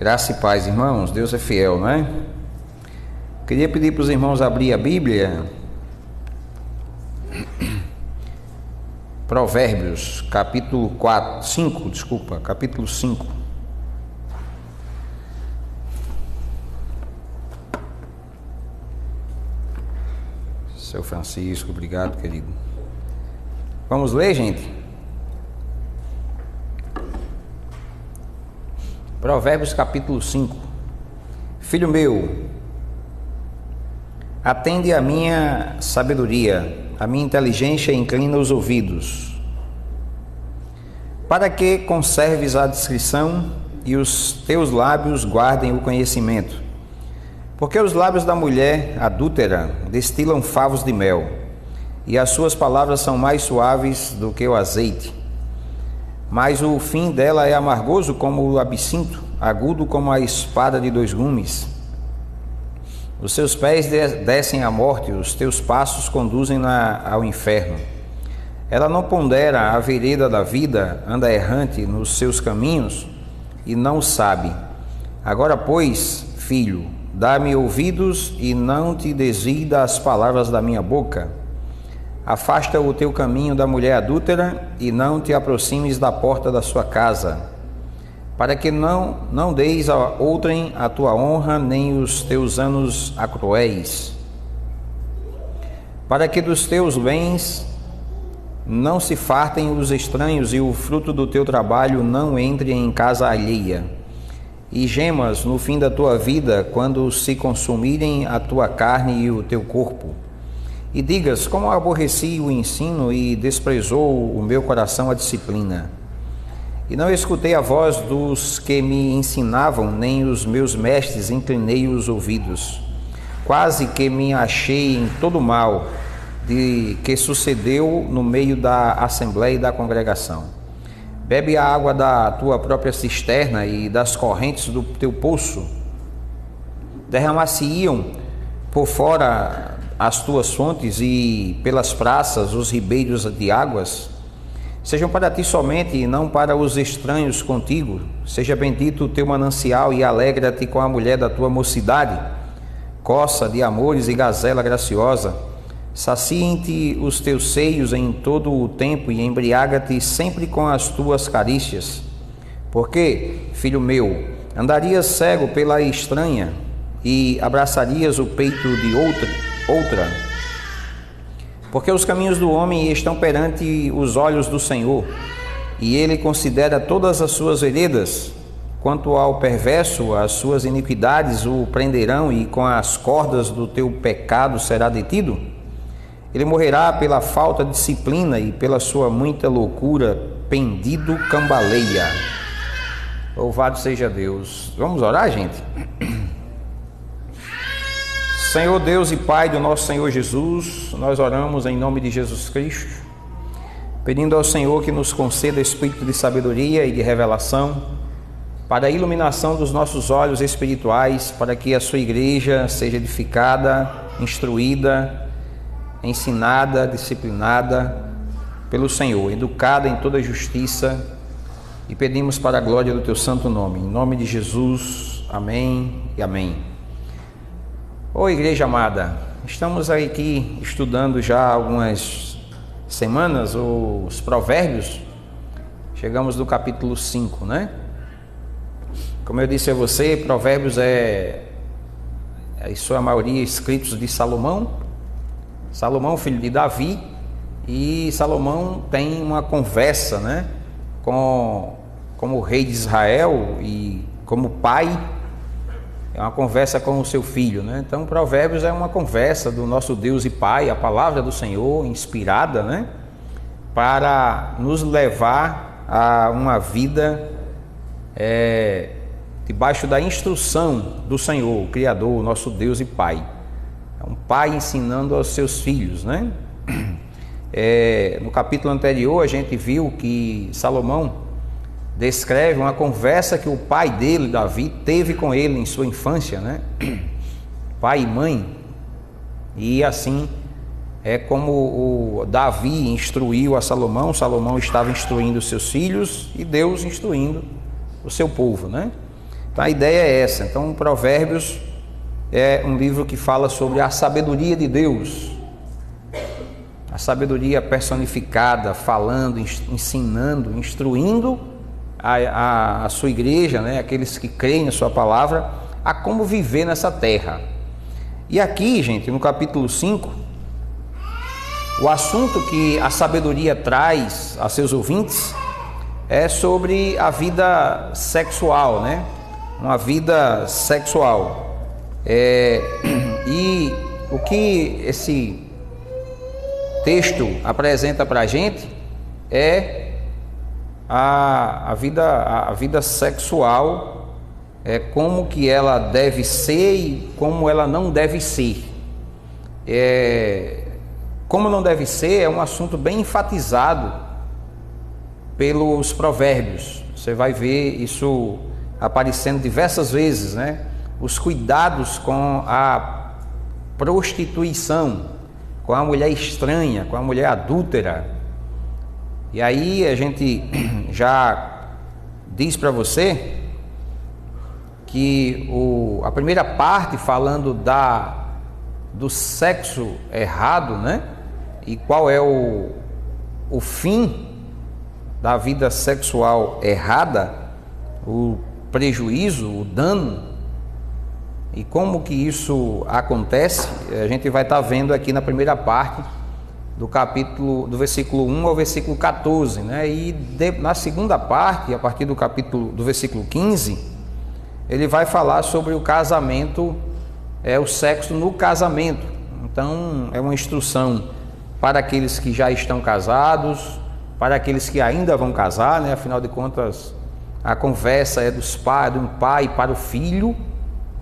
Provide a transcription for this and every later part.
Graça e paz, irmãos. Deus é fiel, não é? Queria pedir para os irmãos abrir a Bíblia. Provérbios, capítulo 5. Seu Francisco, obrigado, querido. Vamos ler, gente? Provérbios capítulo 5. Filho meu, atende à minha sabedoria, a minha inteligência inclina os ouvidos, para que conserves a discrição e os teus lábios guardem o conhecimento. Porque os lábios da mulher adúltera destilam favos de mel, e as suas palavras são mais suaves do que o azeite. Mas o fim dela é amargoso como o absinto, agudo como a espada de dois gumes. Os seus pés descem à morte, os teus passos conduzem-na ao inferno. Ela não pondera a vereda da vida, anda errante nos seus caminhos e não sabe. Agora, pois, filho, dá-me ouvidos e não te desvie das palavras da minha boca. Afasta o teu caminho da mulher adúltera e não te aproximes da porta da sua casa, para que não deis a outrem a tua honra, nem os teus anos a cruéis, para que dos teus bens não se fartem os estranhos e o fruto do teu trabalho não entre em casa alheia, e gemas no fim da tua vida quando se consumirem a tua carne e o teu corpo. E digas, como aborreci o ensino e desprezou o meu coração a disciplina. E não escutei a voz dos que me ensinavam, nem os meus mestres inclinei os ouvidos. Quase que me achei em todo o mal de que sucedeu no meio da assembleia e da congregação. Bebe a água da tua própria cisterna e das correntes do teu poço. Derramar-se-iam por fora as tuas fontes e pelas praças os ribeiros de águas. Sejam para ti somente e não para os estranhos contigo. Seja bendito o teu manancial e alegra-te com a mulher da tua mocidade. Coça de amores e gazela graciosa. Saciem-te os teus seios em todo o tempo e embriaga-te sempre com as tuas carícias. Porque, filho meu, andarias cego pela estranha e abraçarias o peito de outra. Porque os caminhos do homem estão perante os olhos do Senhor, e ele considera todas as suas veredas. Quanto ao perverso, as suas iniquidades o prenderão, e com as cordas do teu pecado será detido. Ele morrerá pela falta de disciplina, e pela sua muita loucura pendido cambaleia. Louvado seja Deus. Vamos orar, gente? Senhor Deus e Pai do nosso Senhor Jesus, nós oramos em nome de Jesus Cristo, pedindo ao Senhor que nos conceda espírito de sabedoria e de revelação, para a iluminação dos nossos olhos espirituais, para que a sua igreja seja edificada, instruída, ensinada, disciplinada pelo Senhor, educada em toda justiça, e pedimos para a glória do teu santo nome. Em nome de Jesus, amém e amém. Ô igreja amada, estamos aqui estudando já há algumas semanas os provérbios, chegamos no capítulo 5, né? Como eu disse a você, provérbios em sua maioria, escritos de Salomão, filho de Davi, e Salomão tem uma conversa, né, como rei de Israel e como pai. É uma conversa com o seu filho, né? Então, Provérbios é uma conversa do nosso Deus e Pai, a palavra do Senhor, inspirada, né? Para nos levar a uma vida debaixo da instrução do Senhor, o Criador, o nosso Deus e Pai. É um pai ensinando aos seus filhos, né? No capítulo anterior, a gente viu que Salomão descreve uma conversa que o pai dele, Davi, teve com ele em sua infância, né? Pai e mãe. E assim é como o Davi instruiu a Salomão, Salomão estava instruindo os seus filhos e Deus instruindo o seu povo, né? Então a ideia é essa. Então Provérbios é um livro que fala sobre a sabedoria de Deus, a sabedoria personificada, falando, ensinando, instruindo a sua igreja, né, aqueles que creem na sua palavra, a como viver nessa terra. E aqui, gente, no capítulo 5, o assunto que a sabedoria traz a seus ouvintes é sobre a vida sexual, né? Uma vida sexual. E o que esse texto apresenta para a gente é a vida sexual, como que ela deve ser e como ela não deve ser. Como não deve ser é um assunto bem enfatizado pelos provérbios. Você vai ver isso aparecendo diversas vezes, né? Os cuidados com a prostituição, com a mulher estranha, com a mulher adúltera. E aí a gente já diz para você que a primeira parte falando do sexo errado, né? E qual é o fim da vida sexual errada, o prejuízo, o dano, e como que isso acontece, a gente vai estar vendo aqui na primeira parte do capítulo, do versículo 1 ao versículo 14, né? E na segunda parte, a partir do versículo 15, ele vai falar sobre o casamento, o sexo no casamento. Então é uma instrução para aqueles que já estão casados, para aqueles que ainda vão casar, né? Afinal de contas, a conversa é de um pai para o filho.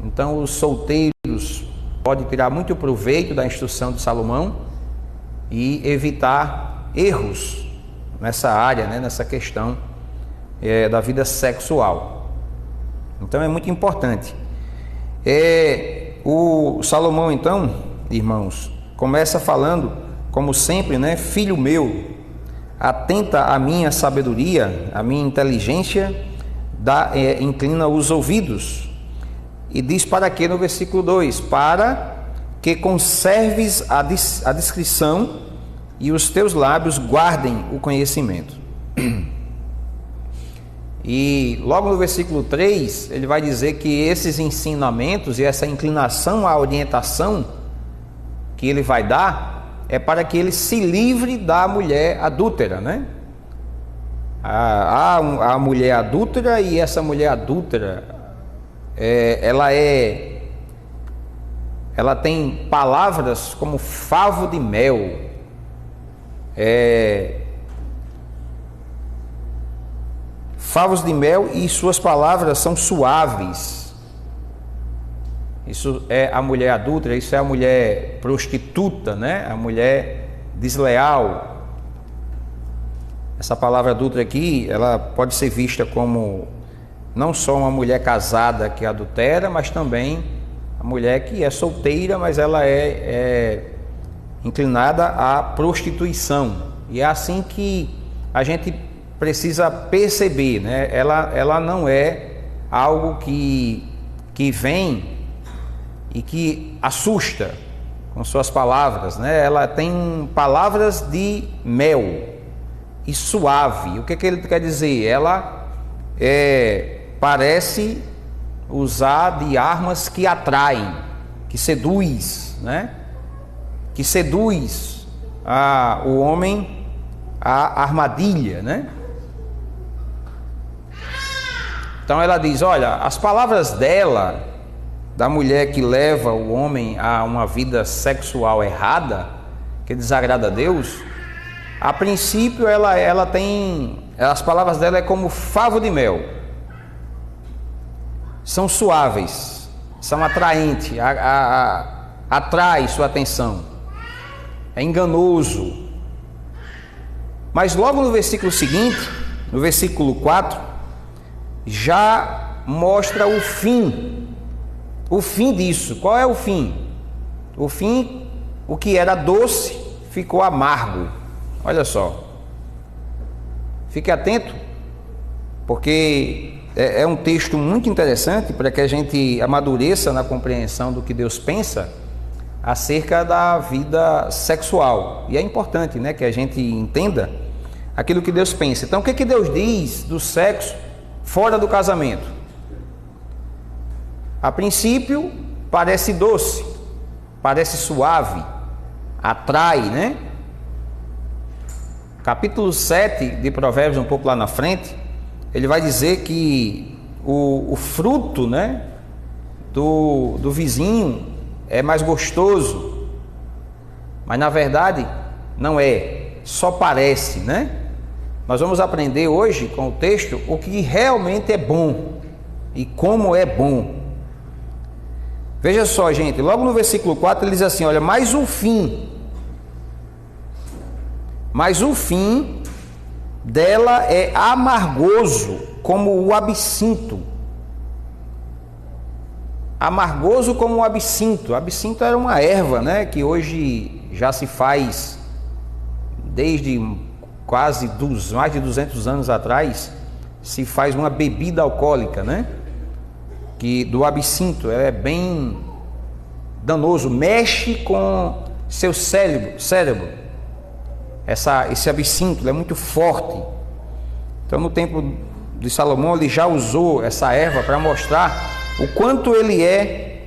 Então os solteiros podem tirar muito proveito da instrução de Salomão e evitar erros nessa área, né? Nessa questão da vida sexual. Então é muito importante. O Salomão, então, irmãos, começa falando, como sempre, né? Filho meu, atenta à minha sabedoria, à minha inteligência, inclina os ouvidos. E diz para quê no versículo 2? Para que conserves a discrição e os teus lábios guardem o conhecimento. E logo no versículo 3, ele vai dizer que esses ensinamentos e essa inclinação à orientação que ele vai dar é para que ele se livre da mulher adúltera, né? A mulher adúltera, e essa mulher adúltera, ela tem palavras como favo de mel, favos de mel, e suas palavras são suaves. Isso é a mulher adúltera, isso é a mulher prostituta, né? A mulher desleal. Essa palavra adúltera aqui, ela pode ser vista como não só uma mulher casada que adultera, mas também a mulher que é solteira, mas ela é inclinada à prostituição. E é assim que a gente precisa perceber, né? Ela não é algo que vem e que assusta com suas palavras, né? Ela tem palavras de mel e suave. O que ele quer dizer? Ela parece usar de armas que atraem, que seduz, né? Que seduz o homem à armadilha, né? Então ela diz, olha, as palavras dela, da mulher que leva o homem a uma vida sexual errada, que desagrada a Deus, a princípio ela tem, as palavras dela é como favo de mel, são suaves, são atraentes, atrai sua atenção, é enganoso. Mas logo no versículo seguinte, no versículo 4, já mostra o fim disso. Qual é o fim? O fim, o que era doce ficou amargo. Olha só, fique atento, porque é um texto muito interessante para que a gente amadureça na compreensão do que Deus pensa acerca da vida sexual. E é importante, né, que a gente entenda aquilo que Deus pensa. Então, o que Deus diz do sexo fora do casamento? A princípio, parece doce, parece suave, atrai, né? Capítulo 7 de Provérbios, um pouco lá na frente, ele vai dizer que o fruto, né, do vizinho é mais gostoso, mas na verdade não é, só parece, né? Nós vamos aprender hoje com o texto o que realmente é bom e como é bom. Veja só, gente, logo no versículo 4 ele diz assim, olha, mas o fim dela é amargoso como o absinto. Amargoso como o absinto. Absinto era uma erva, né, que hoje já se faz desde quase mais de 200 anos atrás, se faz uma bebida alcoólica, né, que do absinto. É bem danoso, mexe com seu cérebro. Esse absinto é muito forte. Então, no tempo de Salomão, ele já usou essa erva para mostrar o quanto ele é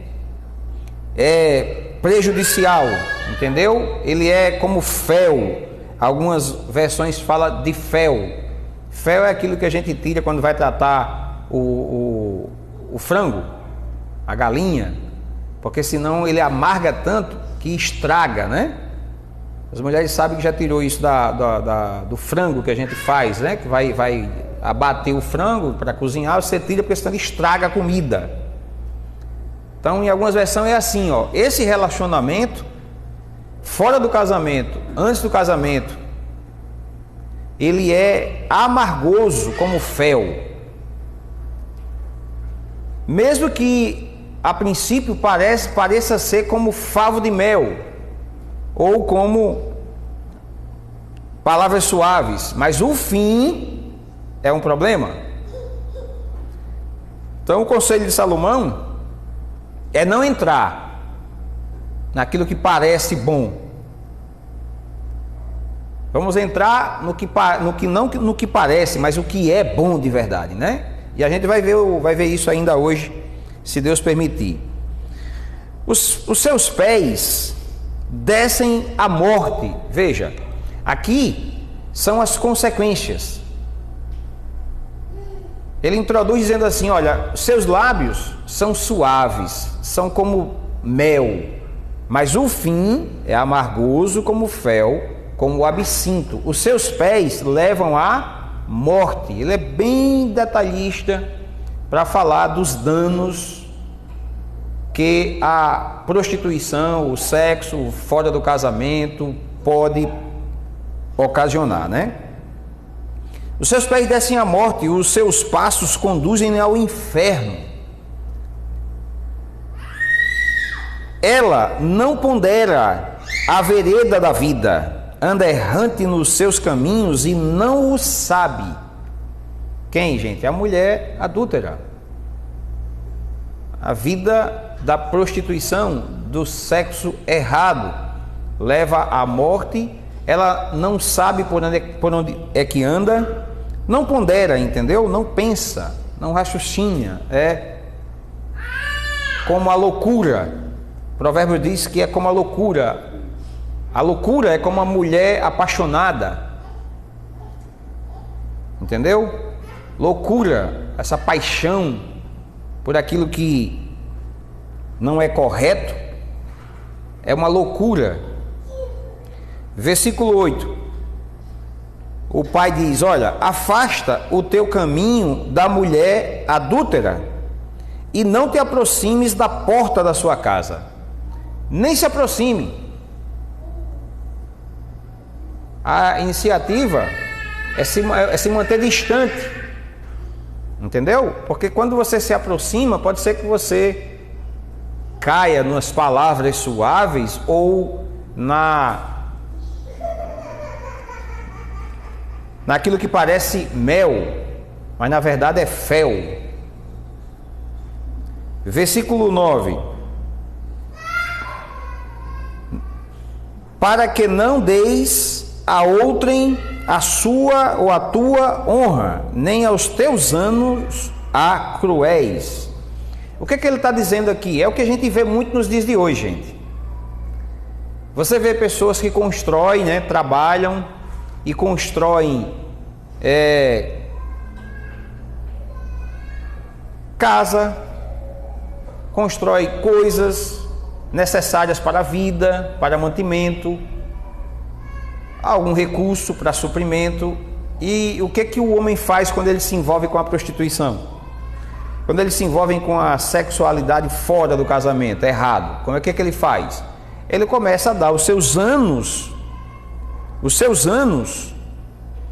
prejudicial, entendeu? Ele é como fel. Algumas versões falam de fel. Fel é aquilo que a gente tira quando vai tratar o frango, a galinha, porque senão ele amarga tanto que estraga, né? As mulheres sabem que já tirou isso do frango que a gente faz, né? Que vai abater o frango para cozinhar, você tira porque senão estraga a comida. Então, em algumas versões é assim, ó, esse relacionamento fora do casamento, antes do casamento, ele é amargoso como fel. Mesmo que a princípio pareça ser como favo de mel, ou como palavras suaves, mas o fim é um problema. Então, o conselho de Salomão é não entrar naquilo que parece bom. Vamos entrar no que parece, mas o que é bom de verdade, né? E a gente vai ver isso ainda hoje, se Deus permitir. Os seus pés descem à morte. Veja, aqui são as consequências. Ele introduz dizendo assim, olha, seus lábios são suaves, são como mel, mas o fim é amargoso como fel, como o absinto. Os seus pés levam à morte. Ele é bem detalhista para falar dos danos que a prostituição, o sexo fora do casamento pode ocasionar, né? Os seus pés descem à morte, os seus passos conduzem ao inferno. Ela não pondera a vereda da vida, anda errante nos seus caminhos e não o sabe. Quem, gente? A mulher adúltera. A vida da prostituição, do sexo errado, leva à morte. Ela não sabe por onde é que anda, não pondera, entendeu? Não pensa, não raciocina, é como a loucura. O provérbio diz que é como a loucura. A loucura é como a mulher apaixonada, entendeu? Loucura, essa paixão por aquilo que não é correto, é uma loucura. Versículo 8, o pai diz, olha, afasta o teu caminho da mulher adúltera e não te aproximes da porta da sua casa, nem se aproxime. A iniciativa é se manter distante, entendeu? Porque quando você se aproxima, pode ser que você caia nas palavras suaves ou naquilo que parece mel, mas na verdade é fel. Versículo 9: para que não deis a outrem a sua ou a tua honra, nem aos teus anos a cruéis. O que é que ele está dizendo aqui? É o que a gente vê muito nos dias de hoje, gente. Você vê pessoas que constroem, né, trabalham e constroem casa, constrói coisas necessárias para a vida, para mantimento, algum recurso para suprimento. E o que o homem faz quando ele se envolve com a prostituição? Quando ele se envolve com a sexualidade fora do casamento, errado, como é que ele faz? Ele começa a dar os seus anos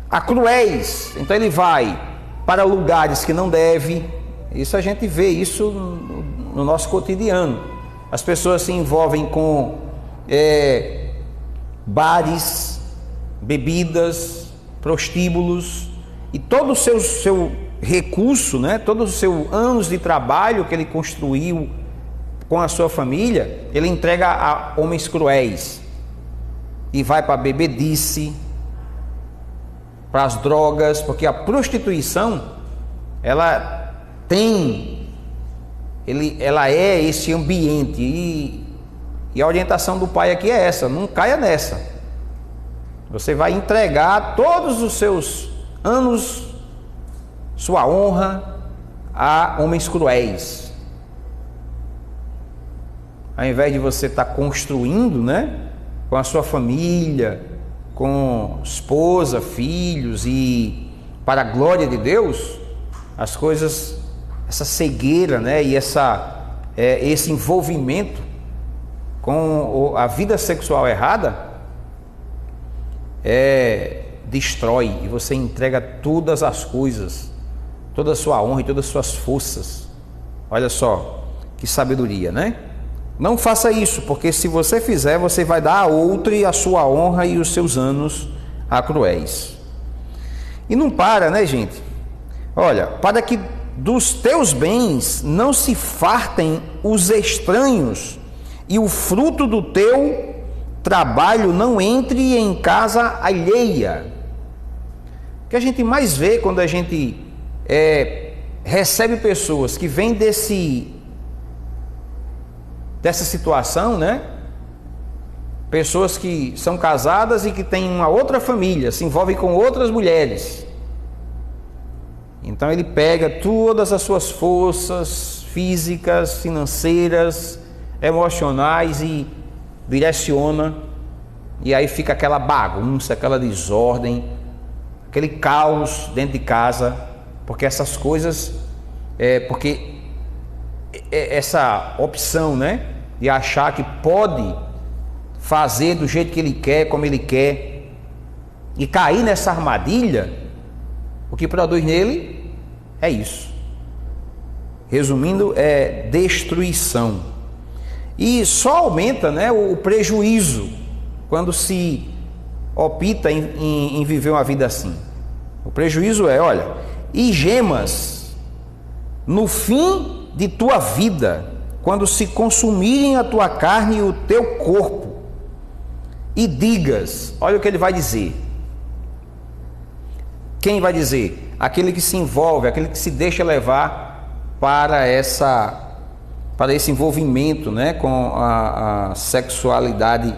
a cruéis. Então ele vai para lugares que não deve. Isso a gente vê isso no nosso cotidiano. As pessoas se envolvem com bares, bebidas, prostíbulos, e todo o seu recurso, né, todo o seu anos de trabalho que ele construiu com a sua família, ele entrega a homens cruéis e vai para a bebedice, para as drogas, porque a prostituição ela é esse ambiente, e a orientação do pai aqui é essa: não caia nessa. Você vai entregar todos os seus anos, sua honra, a homens cruéis. Ao invés de você estar construindo, né, com a sua família, com esposa, filhos, e para a glória de Deus, as coisas, essa cegueira, né, e esse envolvimento com a vida sexual errada destrói, e você entrega todas as coisas, toda a sua honra e todas as suas forças. Olha só que sabedoria, né? Não faça isso, porque se você fizer, você vai dar a outrem a sua honra e os seus anos a cruéis. E não para, né, gente? Olha, para que dos teus bens não se fartem os estranhos, e o fruto do teu trabalho não entre em casa alheia. O que a gente mais vê quando a gente recebe pessoas que vêm dessa situação, né? Pessoas que são casadas e que têm uma outra família, se envolvem com outras mulheres. Então ele pega todas as suas forças físicas, financeiras, emocionais e direciona, e aí fica aquela bagunça, aquela desordem, aquele caos dentro de casa, porque essas coisas, porque essa opção, né, de achar que pode fazer do jeito que ele quer, como ele quer, e cair nessa armadilha, o que produz nele é isso. Resumindo, é destruição. E só aumenta, né, o prejuízo quando se opta em viver uma vida assim. O prejuízo olha, e gemas no fim de tua vida, quando se consumirem a tua carne e o teu corpo, e digas, olha o que ele vai dizer. Quem vai dizer? Aquele que se envolve, aquele que se deixa levar para esse envolvimento, né, com a sexualidade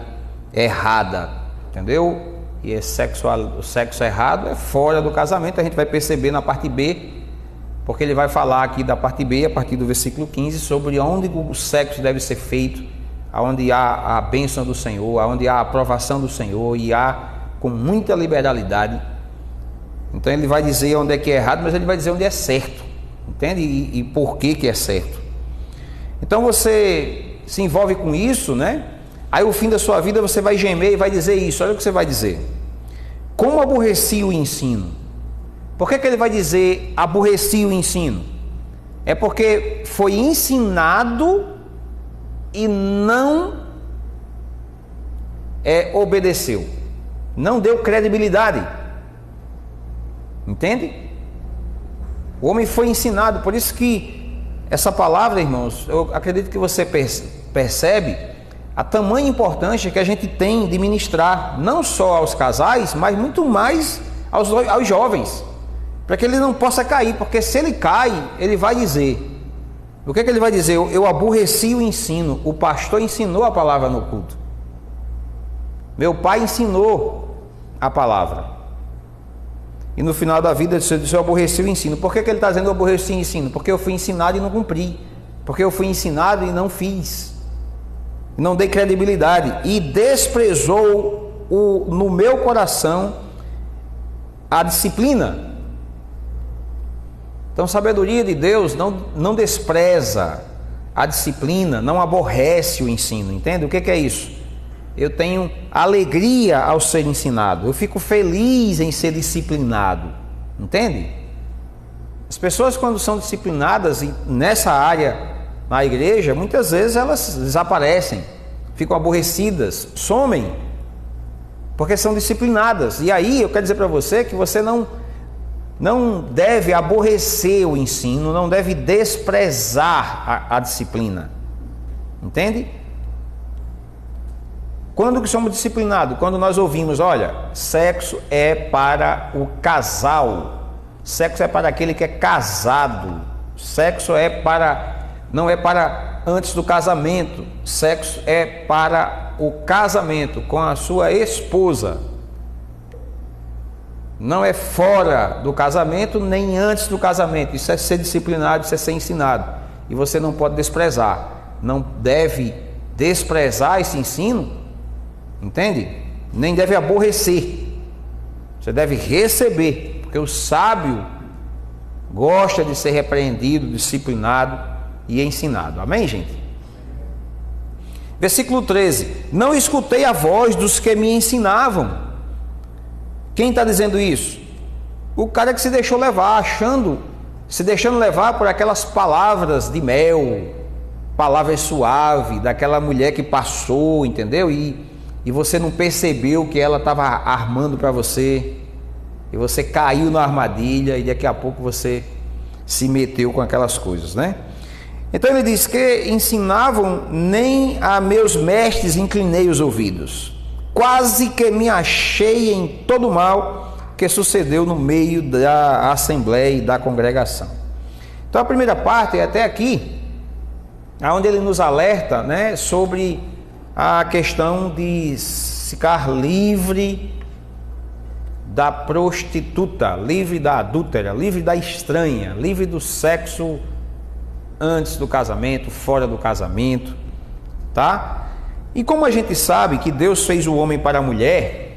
errada, entendeu? E o sexo errado é fora do casamento. A gente vai perceber na parte B, porque ele vai falar aqui da parte B, a partir do versículo 15, sobre onde o sexo deve ser feito, aonde há a bênção do Senhor, aonde há a aprovação do Senhor, e há com muita liberalidade. Então ele vai dizer onde é que é errado, mas ele vai dizer onde é certo, entende? E por que é certo. Então você se envolve com isso, né? Aí o fim da sua vida você vai gemer e vai dizer isso. Olha o que você vai dizer: como aborreci o ensino. Por que ele vai dizer aborreci o ensino? É porque foi ensinado e não obedeceu, não deu credibilidade, entende? O homem foi ensinado, por isso que essa palavra, irmãos, eu acredito que você percebe a tamanha importância que a gente tem de ministrar, não só aos casais, mas muito mais aos jovens, para que ele não possa cair, porque se ele cai, ele vai dizer, o que é que ele vai dizer? Eu aborreci o ensino, o pastor ensinou a palavra no culto, meu pai ensinou a palavra, e no final da vida ele disse, eu aborreci o ensino. Por que ele está dizendo eu aborreci o ensino? Porque eu fui ensinado e não cumpri, porque eu fui ensinado e não fiz, não dei credibilidade, e desprezou no meu coração a disciplina. Então, sabedoria de Deus não despreza a disciplina, não aborrece o ensino, entende? O que é isso? Eu tenho alegria ao ser ensinado, eu fico feliz em ser disciplinado, entende? As pessoas, quando são disciplinadas e nessa área na igreja, muitas vezes elas desaparecem, ficam aborrecidas, somem, porque são disciplinadas. E aí eu quero dizer para você que você não deve aborrecer o ensino, não deve desprezar a disciplina, entende? Quando que somos disciplinados? Quando nós ouvimos, olha, sexo é para o casal, sexo é para aquele que é casado, sexo não é para antes do casamento, sexo é para o casamento com a sua esposa, não é fora do casamento nem antes do casamento. Isso é ser disciplinado, isso é ser ensinado, e você não pode desprezar, não deve desprezar esse ensino, entende? Nem deve aborrecer, você deve receber, porque o sábio gosta de ser repreendido, disciplinado e ensinado. Amém, gente? Versículo 13: não escutei a voz dos que me ensinavam. Quem está dizendo isso? O cara que se deixou levar, se deixando levar por aquelas palavras de mel, palavras suaves, daquela mulher que passou, entendeu? E você não percebeu que ela estava armando para você, e você caiu na armadilha, e daqui a pouco você se meteu com aquelas coisas, né? Então ele diz que ensinavam, nem a meus mestres inclinei os ouvidos, quase que me achei em todo o mal que sucedeu no meio da assembleia e da congregação. Então a primeira parte é até aqui, onde ele nos alerta, né, sobre a questão de ficar livre da prostituta, livre da adúltera, livre da estranha, livre do sexo antes do casamento, fora do casamento, tá? E como a gente sabe que Deus fez o homem para a mulher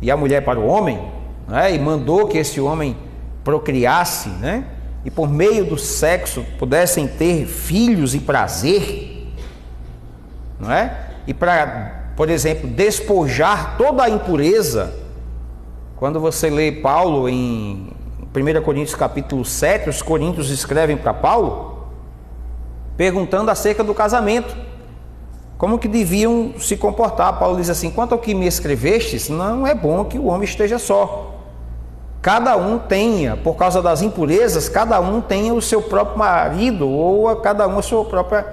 e a mulher para o homem, né? E mandou que esse homem procriasse, né? E por meio do sexo pudessem ter filhos e prazer, não é? E para, por exemplo, despojar toda a impureza. Quando você lê Paulo em 1 Coríntios capítulo 7, os coríntios escrevem para Paulo perguntando acerca do casamento, como que deviam se comportar. Paulo diz assim: quanto ao que me escrevestes, não é bom que o homem esteja só. Cada um tenha, por causa das impurezas, cada um tenha o seu próprio marido, ou cada um a sua própria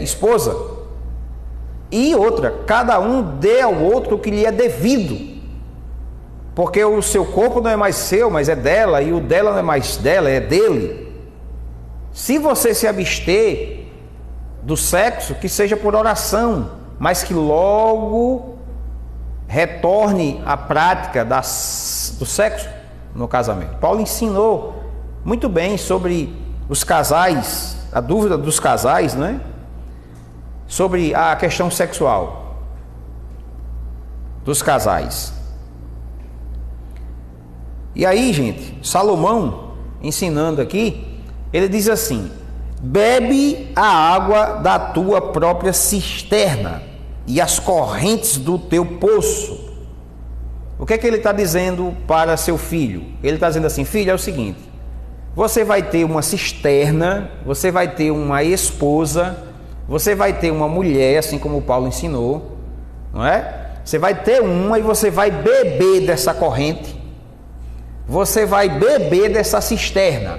esposa. E outra, cada um dê ao outro o que lhe é devido, porque o seu corpo não é mais seu, mas é dela, e o dela não é mais dela, é dele. Se você se abster do sexo, que seja por oração, mas que logo retorne à prática do sexo no casamento. Paulo ensinou muito bem sobre os casais, a dúvida dos casais, né? Sobre a questão sexual dos casais. E aí, gente, Salomão, ensinando aqui, ele diz assim: bebe a água da tua própria cisterna e as correntes do teu poço. O que é que ele está dizendo para seu filho? Ele está dizendo assim: filho, é o seguinte, você vai ter uma cisterna, você vai ter uma esposa, você vai ter uma mulher, assim como o Paulo ensinou, não é? Você vai ter uma e você vai beber dessa corrente. você vai beber dessa cisterna.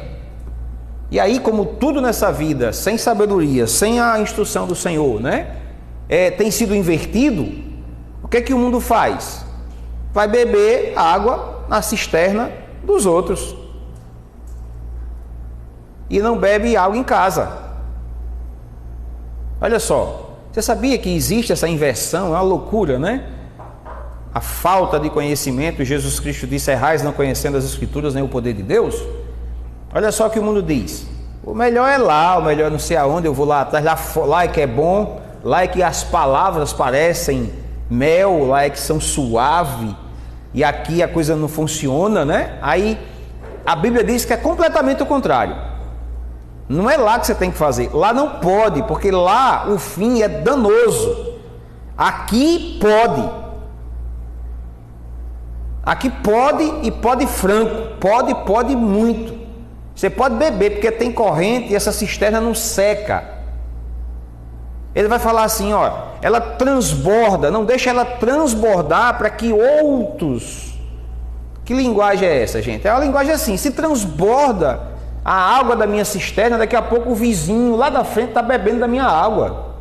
E aí, como tudo nessa vida, sem sabedoria, sem a instrução do Senhor, né? Tem sido invertido, o que é que o mundo faz? Vai beber água na cisterna dos outros. E não bebe água em casa. Olha só, você sabia que existe essa inversão? É uma loucura, né? A falta de conhecimento. Jesus Cristo disse: errais não conhecendo as Escrituras nem o poder de Deus. Olha só o que o mundo diz: o melhor é lá, o melhor não sei aonde, eu vou lá atrás, lá é que é bom, lá é que as palavras parecem mel, lá é que são suave, e aqui a coisa não funciona, né? Aí a Bíblia diz que é completamente o contrário. Não é lá que você tem que fazer, lá não pode, porque lá o fim é danoso. Aqui pode. Aqui pode, e pode franco, pode muito. Você pode beber, porque tem corrente e essa cisterna não seca. Ele vai falar assim, ó, ela transborda, não deixa ela transbordar para que outros... Que linguagem é essa, gente? É uma linguagem assim: se transborda a água da minha cisterna, daqui a pouco o vizinho lá da frente está bebendo da minha água.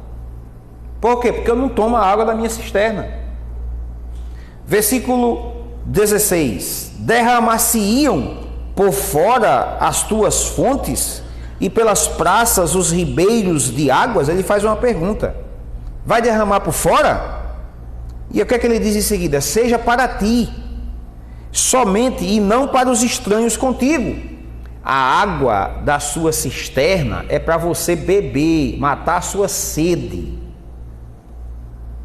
Por quê? Porque eu não tomo a água da minha cisterna. Versículo 16: derramar-se-iam por fora as tuas fontes e pelas praças os ribeiros de águas. Ele faz uma pergunta: vai derramar por fora? E o que é que ele diz em seguida? Seja para ti somente, e não para os estranhos contigo. A água da sua cisterna é para você beber, matar a sua sede,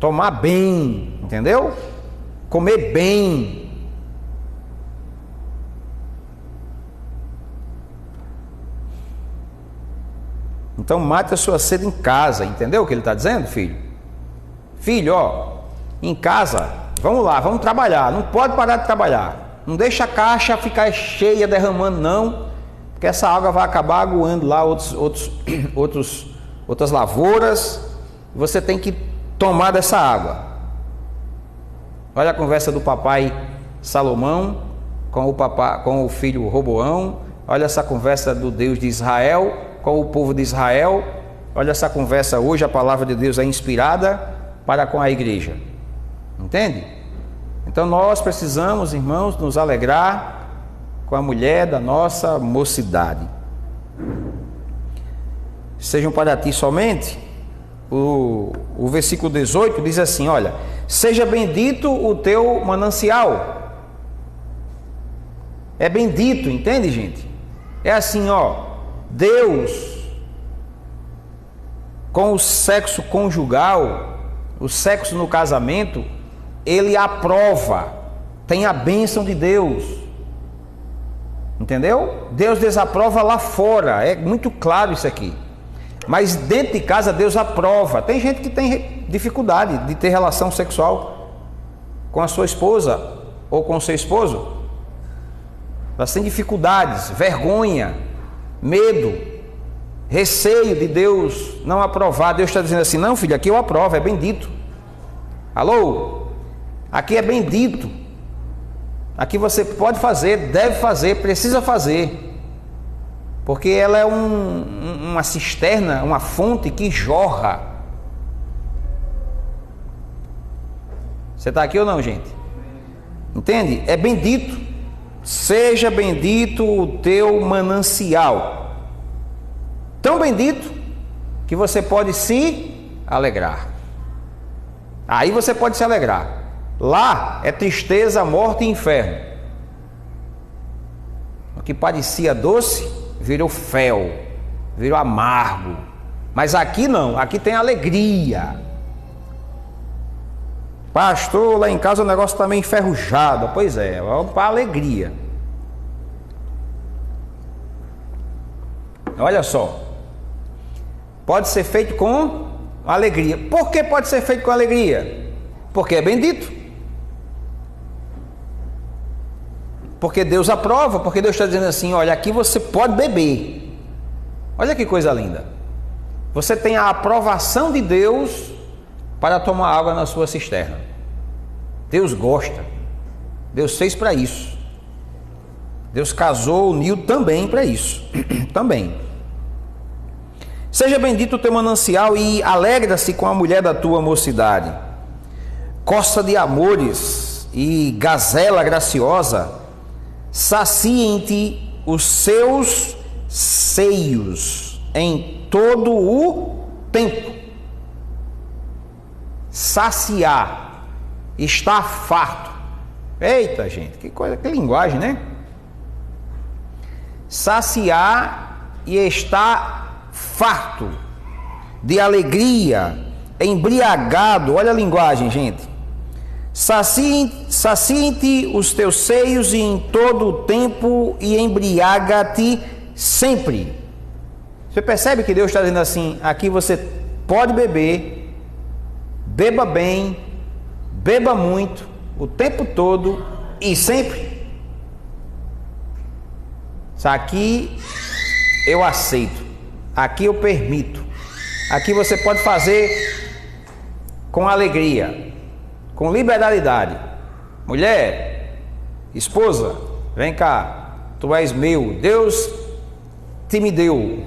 tomar bem, entendeu? Comer bem. Então mate a sua sede em casa, entendeu o que ele está dizendo, filho? Filho, ó, em casa, vamos lá, vamos trabalhar, não pode parar de trabalhar. Não deixa a caixa ficar cheia, derramando, não, porque essa água vai acabar aguando lá outras lavouras. Você tem que tomar dessa água. Olha a conversa do papai Salomão com o filho Roboão. Olha essa conversa do Deus de Israel com o povo de Israel. Olha essa conversa hoje. A palavra de Deus é inspirada para com a igreja. Entende? Então nós precisamos, irmãos, nos alegrar com a mulher da nossa mocidade. Sejam para ti somente. O versículo 18 diz assim, olha: seja bendito o teu manancial. É bendito, entende, gente? É assim, ó, Deus, com o sexo conjugal, o sexo no casamento, Ele aprova, tem a bênção de Deus. Entendeu? Deus desaprova lá fora, é muito claro isso aqui. Mas dentro de casa Deus aprova. Tem gente que tem dificuldade de ter relação sexual com a sua esposa ou com o seu esposo. Elas têm dificuldades, vergonha, medo, receio de Deus não aprovar. Deus está dizendo assim: não, filho, aqui eu aprovo, é bendito. Alô? Aqui é bendito. Aqui você pode fazer, deve fazer, precisa fazer, porque ela é uma cisterna, uma fonte que jorra. Você está aqui ou não, gente? Entende? É bendito. Seja bendito o teu manancial. Tão bendito que você pode se alegrar. Aí você pode se alegrar. Lá é tristeza, morte e inferno. O que parecia doce virou fel, virou amargo. Mas aqui não, aqui tem alegria. Pastor, lá em casa o negócio está meio enferrujado. Pois é, vamos para a alegria. Olha só, pode ser feito com alegria. Por que pode ser feito com alegria? Porque é bendito. Porque Deus aprova, porque Deus está dizendo assim: olha, aqui você pode beber. Olha que coisa linda. Você tem a aprovação de Deus para tomar água na sua cisterna. Deus gosta. Deus fez para isso. Deus casou, uniu também para isso. Também. Seja bendito o teu manancial e alegra-se com a mulher da tua mocidade. Costa de amores e gazela graciosa, saciem-te os seus seios em todo o tempo. Saciar, estar farto. Eita, gente, que coisa, que linguagem, né? Saciar e estar farto de alegria, embriagado. Olha a linguagem, gente. Saciem-te os teus seios em todo o tempo e embriaga-te sempre. Você percebe que Deus está dizendo assim: aqui você pode beber, beba bem, beba muito, o tempo todo e sempre. Aqui eu aceito, aqui eu permito, aqui você pode fazer com alegria, com liberalidade. Mulher, esposa, vem cá, tu és meu, Deus me deu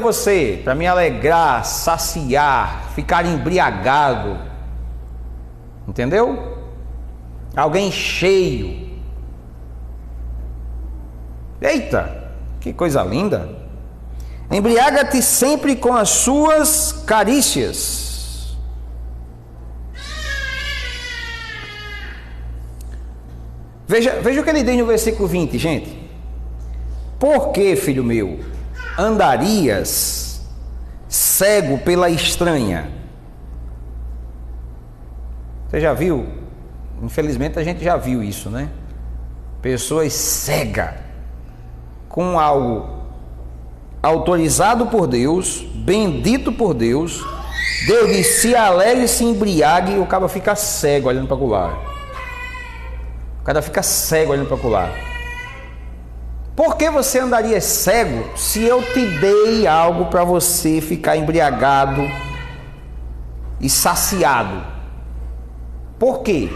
você para me alegrar, saciar, ficar embriagado, entendeu? Alguém cheio. Eita, que coisa linda. Embriaga-te sempre com as suas carícias. Veja o que ele diz no versículo 20, gente. Por que, filho meu, andarias cego pela estranha? Você já viu? Infelizmente a gente já viu isso, né? Pessoas cegas com algo autorizado por Deus, bendito por Deus. Deus diz: se alegre, se embriague, e o cara fica cego olhando para o lado. O cara fica cego olhando para o lado. Por que você andaria cego se eu te dei algo para você ficar embriagado e saciado? Por quê?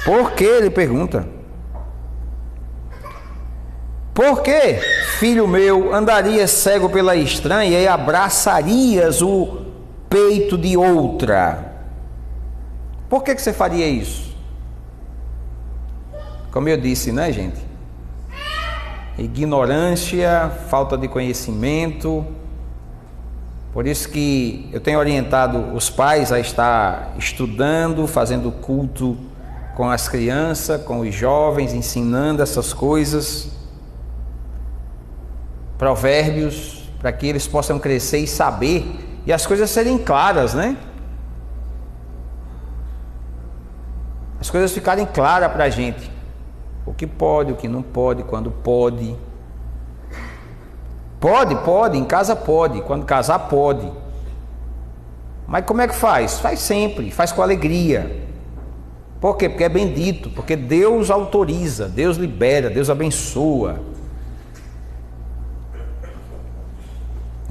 Por que? Ele pergunta. Por que, filho meu, andarias cego pela estranha e abraçarias o peito de outra? Por que você faria isso? Como eu disse, né, gente? Ignorância, falta de conhecimento. Por isso que eu tenho orientado os pais a estar estudando, fazendo culto com as crianças, com os jovens, ensinando essas coisas. Provérbios, para que eles possam crescer e saber, e as coisas serem claras, né? As coisas ficarem claras para a gente. O que pode, o que não pode, quando pode. Pode, em casa pode, quando casar pode. Mas como é que faz? Faz sempre, faz com alegria. Por quê? Porque é bendito, porque Deus autoriza, Deus libera, Deus abençoa.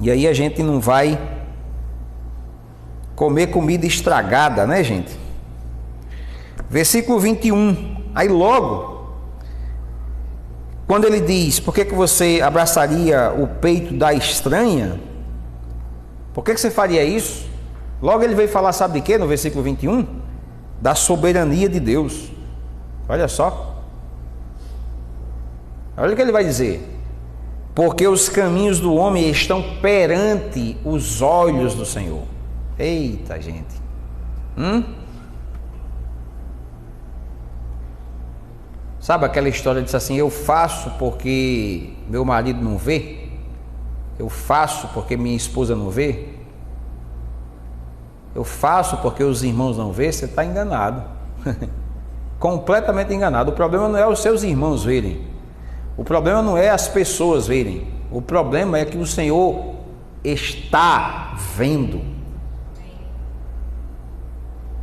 E aí a gente não vai comer comida estragada, né, gente? Versículo 21. Aí logo, quando ele diz: por que você abraçaria o peito da estranha? Por que você faria isso? Logo ele veio falar, sabe de quê? No versículo 21? Da soberania de Deus. Olha só. Olha o que ele vai dizer. Porque os caminhos do homem estão perante os olhos do Senhor. Eita, gente. Sabe aquela história diz assim: eu faço porque meu marido não vê? Eu faço porque minha esposa não vê? Eu faço porque os irmãos não vê? Você está enganado. Completamente enganado. O problema não é os seus irmãos verem. O problema não é as pessoas verem. O problema é que o Senhor está vendo.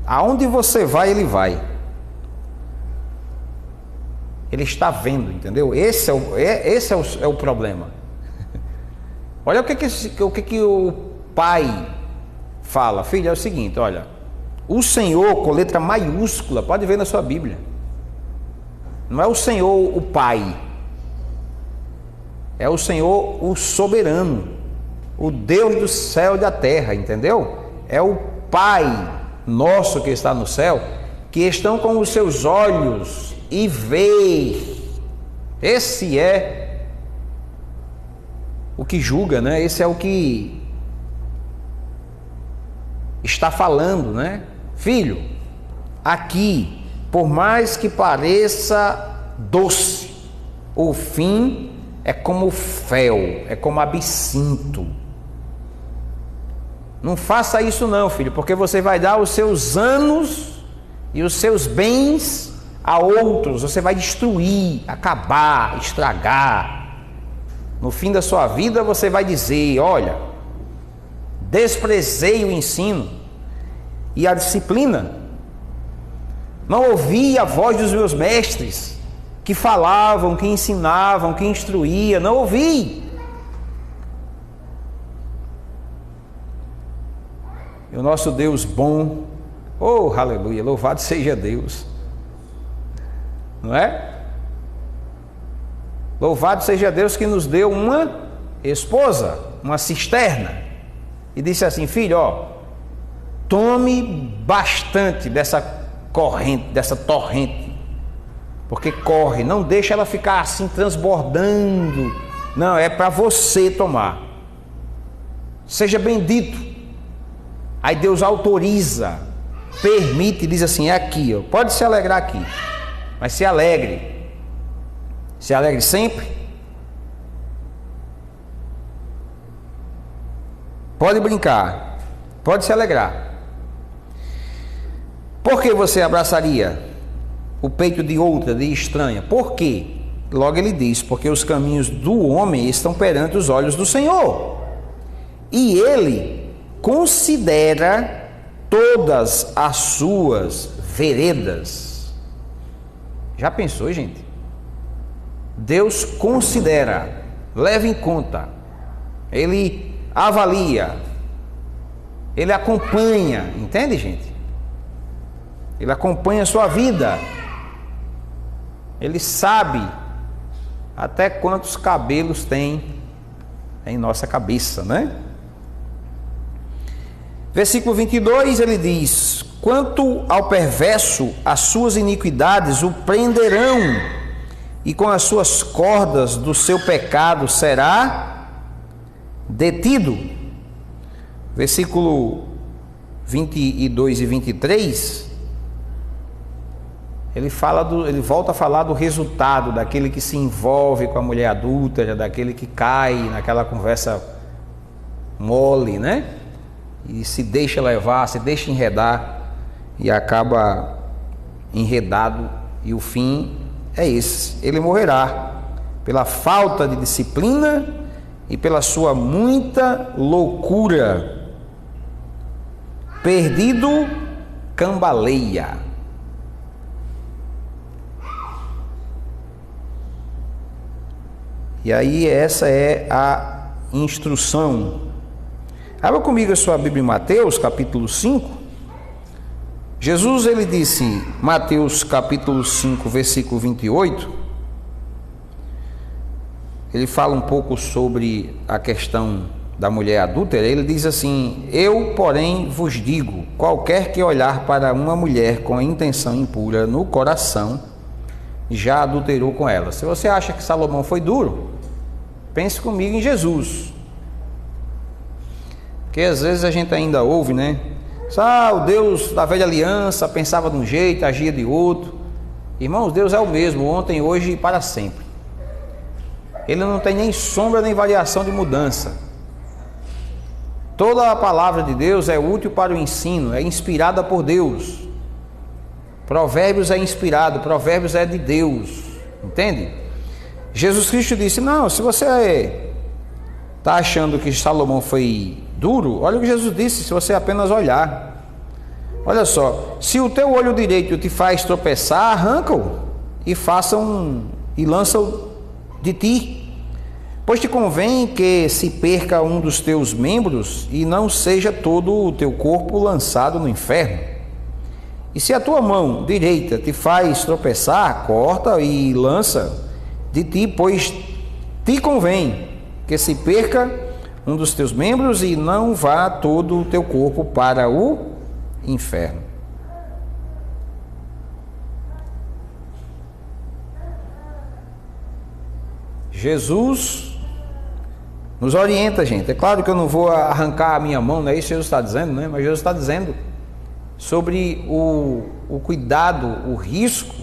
Aonde você vai, Ele vai. Ele está vendo, entendeu? Esse é o problema. Olha o que o pai fala. Filho, é o seguinte, olha, O Senhor com letra maiúscula, pode ver na sua Bíblia. Não é o Senhor o Pai, é o Senhor o soberano, o Deus do céu e da terra, entendeu? É o Pai nosso que está no céu, que estão com os seus olhos e vê. Esse é o que julga, né? Esse é o que está falando, né? Filho, aqui, por mais que pareça doce, o fim é como fel, é como absinto. Não faça isso não, filho, porque você vai dar os seus anos e os seus bens a outros, você vai destruir, acabar, estragar. No fim da sua vida você vai dizer: olha, desprezei o ensino e a disciplina, não ouvi a voz dos meus mestres, que falavam, que ensinavam, que instruíam, não ouvi. E o nosso Deus bom, oh, aleluia, louvado seja Deus, não é? Louvado seja Deus que nos deu uma esposa, uma cisterna, e disse assim: filho, ó, tome bastante dessa corrente, dessa torrente, porque corre, não deixa ela ficar assim transbordando, não, é para você tomar. Seja bendito. Aí Deus autoriza, permite, diz assim: é aqui, ó, pode se alegrar aqui, mas se alegre sempre, pode brincar, pode se alegrar. Por que você abraçaria o peito de outra, de estranha? Por quê? Logo ele diz: porque os caminhos do homem estão perante os olhos do Senhor, e ele considera todas as suas veredas. Já pensou, gente? Deus considera, leva em conta, ele avalia, ele acompanha, entende, gente? Ele acompanha a sua vida, ele sabe até quantos cabelos tem em nossa cabeça, né? Versículo 22, ele diz: quanto ao perverso, as suas iniquidades o prenderão, e com as suas cordas do seu pecado será detido. Versículo 22 e 23, ele volta a falar do resultado daquele que se envolve com a mulher adúltera, daquele que cai naquela conversa mole, né? E se deixa levar, se deixa enredar e acaba enredado, e o fim é esse: ele morrerá pela falta de disciplina e pela sua muita loucura. Perdido, cambaleia. E aí essa é a instrução. Abra comigo a sua Bíblia em Mateus capítulo 5. Jesus, ele disse, Mateus capítulo 5, versículo 28, ele fala um pouco sobre a questão da mulher adúltera. Ele diz assim: eu, porém, vos digo, qualquer que olhar para uma mulher com a intenção impura no coração, já adulterou com ela. Se você acha que Salomão foi duro, pense comigo em Jesus. Porque às vezes a gente ainda ouve, né? O Deus da velha aliança pensava de um jeito, agia de outro. Irmãos, Deus é o mesmo, ontem, hoje e para sempre. Ele não tem nem sombra nem variação de mudança. Toda a palavra de Deus é útil para o ensino, é inspirada por Deus. Provérbios é inspirado, Provérbios é de Deus, entende? Jesus Cristo disse: não, se você está achando que Salomão foi duro, olha o que Jesus disse, se você apenas olhar. Olha só: se o teu olho direito te faz tropeçar, arranca-o e lança-o de ti. Pois te convém que se perca um dos teus membros e não seja todo o teu corpo lançado no inferno. E se a tua mão direita te faz tropeçar, corta e lança de ti, pois te convém que se perca um dos teus membros e não vá todo o teu corpo para o inferno. Jesus nos orienta, gente. É claro que eu não vou arrancar a minha mão, não é isso que Jesus está dizendo, né? Mas Jesus está dizendo sobre o cuidado, o risco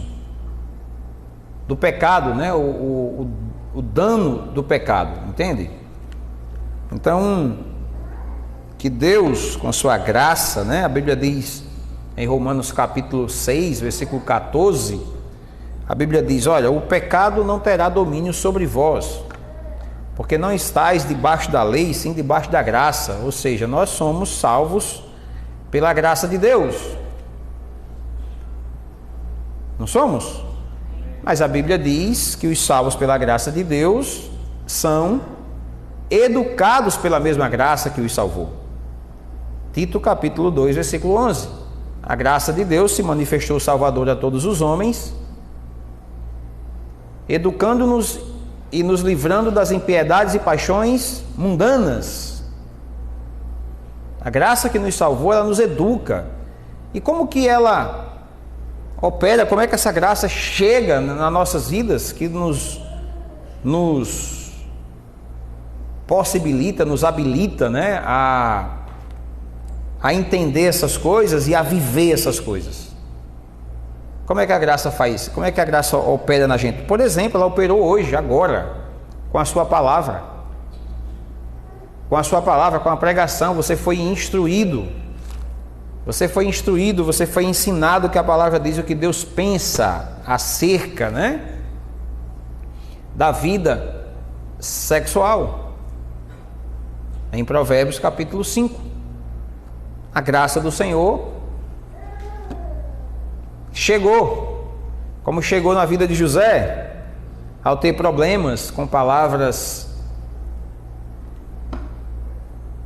do pecado, né? O dano do pecado, entende? Então, que Deus, com a sua graça, né? A Bíblia diz em Romanos capítulo 6, versículo 14, a Bíblia diz: olha, o pecado não terá domínio sobre vós, porque não estáis debaixo da lei, sim debaixo da graça. Ou seja, nós somos salvos pela graça de Deus. Não somos? Mas a Bíblia diz que os salvos pela graça de Deus são educados pela mesma graça que os salvou. Tito capítulo 2, versículo 11. A graça de Deus se manifestou salvadora a todos os homens, educando-nos e nos livrando das impiedades e paixões mundanas. A graça que nos salvou, ela nos educa. E como que ela opera, como é que essa graça chega nas nossas vidas, que nos possibilita, nos habilita, né, a entender essas coisas e a viver essas coisas. Como é que a graça faz? Como é que a graça opera na gente? Por exemplo, ela operou hoje, agora, com a sua palavra. Com a sua palavra, com a pregação, você foi instruído. Você foi instruído, você foi ensinado que a palavra diz o que Deus pensa acerca, né, da vida sexual. Em Provérbios capítulo 5. A graça do Senhor chegou, como chegou na vida de José, ao ter problemas com palavras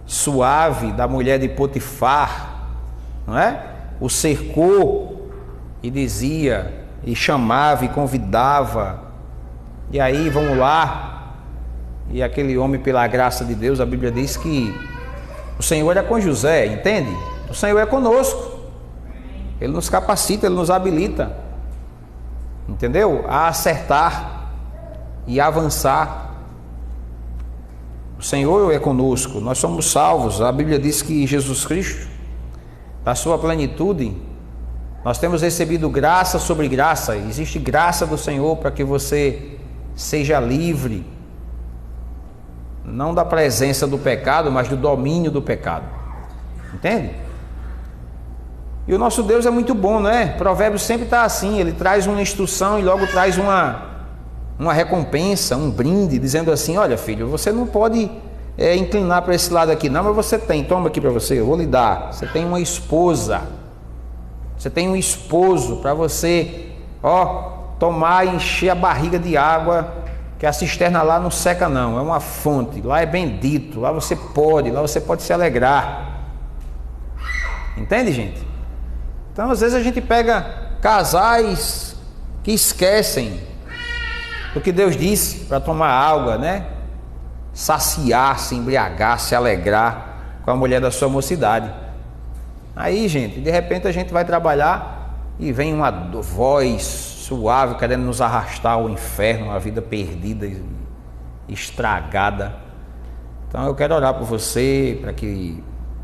suaves da mulher de Potifar, não é? O cercou e dizia, e chamava e convidava, e aí vamos lá, e aquele homem, pela graça de Deus, a Bíblia diz que o Senhor é com José, entende? O Senhor é conosco, Ele nos capacita, Ele nos habilita, entendeu? A acertar e avançar. O Senhor é conosco, nós somos salvos. A Bíblia diz que Jesus Cristo, da sua plenitude, nós temos recebido graça sobre graça. Existe graça do Senhor para que você seja livre, não da presença do pecado, mas do domínio do pecado, entende? E o nosso Deus é muito bom, não é? Provérbios sempre está assim, ele traz uma instrução e logo traz uma recompensa, um brinde, dizendo assim: olha, filho, você não pode inclinar para esse lado aqui não, mas você tem, toma aqui para você, eu vou lhe dar. Você tem uma esposa, você tem um esposo para você, tomar e encher a barriga de água, que a cisterna lá não seca não, é uma fonte, lá é bendito, lá você pode se alegrar. Entende, gente? Então, às vezes a gente pega casais que esquecem do que Deus disse para tomar água, né? Saciar, se embriagar, se alegrar com a mulher da sua mocidade. Aí, gente, de repente a gente vai trabalhar e vem uma voz suave querendo nos arrastar ao inferno, uma vida perdida e estragada. Então eu quero orar por você,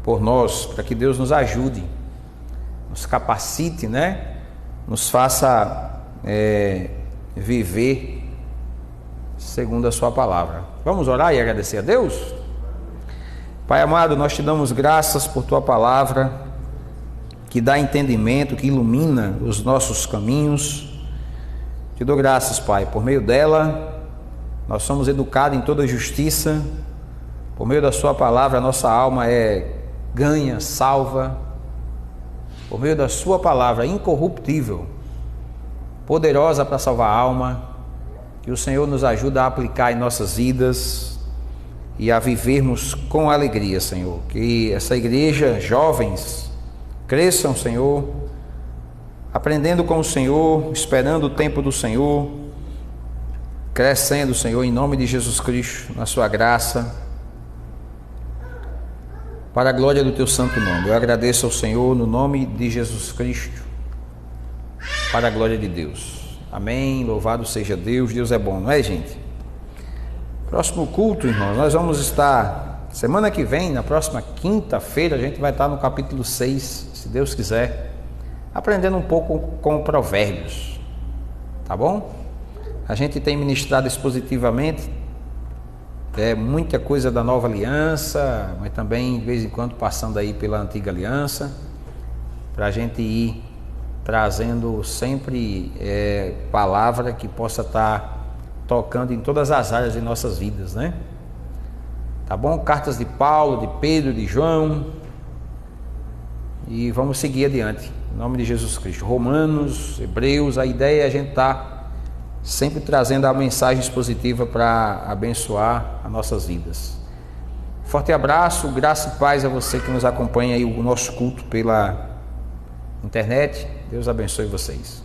por nós, para que Deus nos ajude, nos capacite, né? Nos faça viver segundo a sua palavra. Vamos orar e agradecer a Deus? Pai amado, nós te damos graças por tua palavra, que dá entendimento, que ilumina os nossos caminhos. Te dou graças, Pai, por meio dela nós somos educados em toda justiça. Por meio da sua palavra a nossa alma é ganha, salva. Por meio da sua palavra incorruptível, poderosa para salvar a alma, que o Senhor nos ajuda a aplicar em nossas vidas e a vivermos com alegria, Senhor. Que essa igreja, jovens, cresçam, Senhor, aprendendo com o Senhor, esperando o tempo do Senhor, crescendo, Senhor, em nome de Jesus Cristo, na sua graça, para a glória do teu santo nome. Eu agradeço ao Senhor no nome de Jesus Cristo, para a glória de Deus. Amém, louvado seja Deus, Deus é bom, não é, gente? Próximo culto, irmãos, nós vamos estar, semana que vem, na próxima quinta-feira, a gente vai estar no capítulo 6, se Deus quiser, aprendendo um pouco com Provérbios, tá bom? A gente tem ministrado expositivamente, muita coisa da nova aliança, mas também de vez em quando passando aí pela antiga aliança, para a gente ir trazendo sempre palavra que possa estar tocando em todas as áreas de nossas vidas, né? Tá bom? Cartas de Paulo, de Pedro, de João, e vamos seguir adiante, em nome de Jesus Cristo. Romanos, Hebreus, a ideia é a gente estar sempre trazendo a mensagem expositiva para abençoar as nossas vidas. Forte abraço, graça e paz a você que nos acompanha aí o nosso culto pela internet. Deus abençoe vocês.